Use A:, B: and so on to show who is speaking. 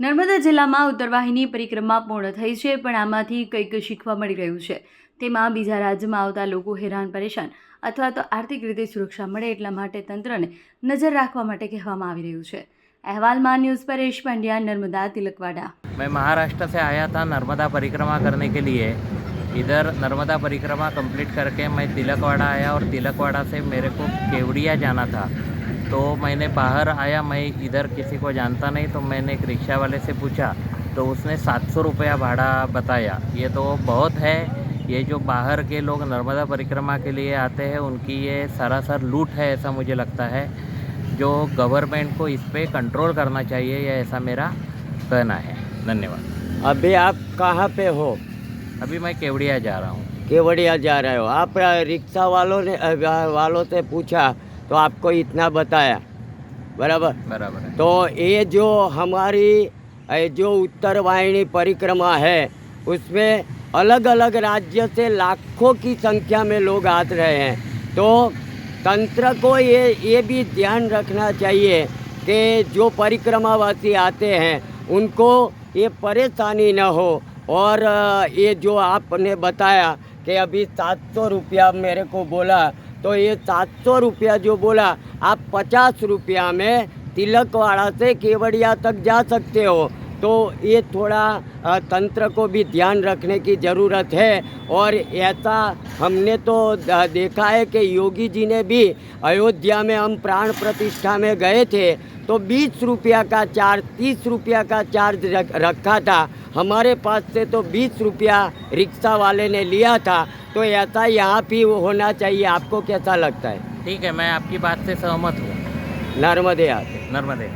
A: નર્મદા જિલ્લામાં ઉત્તરવાહિની પરિક્રમા પૂર્ણ થઈ છે, પણ આમાંથી કંઈક શીખવા મળી રહ્યું છે। તેમાં બીજા રાજ્યમાં આવતા લોકો હેરાન પરેશાન અથવા તો આર્થિક રીતે સુરક્ષા મળે એટલા માટે તંત્રને નજર રાખવા માટે કહેવામાં આવી રહ્યું છે। अहवाल न्यूज़ परेश पंड्या, नर्मदा, तिलकवाड़ा।
B: मैं महाराष्ट्र से आया था नर्मदा परिक्रमा करने के लिए। इधर नर्मदा परिक्रमा कंप्लीट करके मैं तिलकवाड़ा आया और तिलकवाड़ा से मेरे को केवड़िया जाना था। तो मैंने बाहर आया, मैं इधर किसी को जानता नहीं, तो मैंने एक रिक्शा वाले से पूछा तो उसने 700 रुपया भाड़ा बताया। ये तो बहुत है। ये जो बाहर के लोग नर्मदा परिक्रमा के लिए आते हैं उनकी ये सरासर लूट है, ऐसा मुझे लगता है। जो गवर्नमेंट को इस पे कंट्रोल करना चाहिए, ये ऐसा मेरा कहना है। धन्यवाद।
C: अभी आप कहाँ पे हो?
B: अभी मैं केवड़िया जा रहा हूँ।
C: केवड़िया जा रहे हो? आप रिक्शा वालों से पूछा तो आपको इतना बताया, बराबर?
B: बराबर है।
C: तो ये जो हमारी जो उत्तर वाहिनी परिक्रमा है उसमें अलग अलग राज्य से लाखों की संख्या में लोग आ रहे हैं। तो तंत्र को ये भी ध्यान रखना चाहिए कि जो परिक्रमावासी आते हैं उनको ये परेशानी न हो। और ये जो आपने बताया कि अभी 700 रुपया मेरे को बोला, तो ये 700 रुपया जो बोला, आप 50 रुपया में तिलकवाड़ा से केवड़िया तक जा सकते हो। तो ये थोड़ा तंत्र को भी ध्यान रखने की ज़रूरत है। और ऐसा हमने तो देखा है कि योगी जी ने भी अयोध्या में हम प्राण प्रतिष्ठा में गए थे तो 20 रुपया का चार्ज, 30 रुपया का चार्ज रखा था। हमारे पास से तो 20 रुपया रिक्शा वाले ने लिया था। तो ऐसा यहाँ भी होना चाहिए। आपको कैसा लगता है?
B: ठीक है, मैं आपकी बात से सहमत हूँ।
C: नर्मदे।
B: नर्मदे।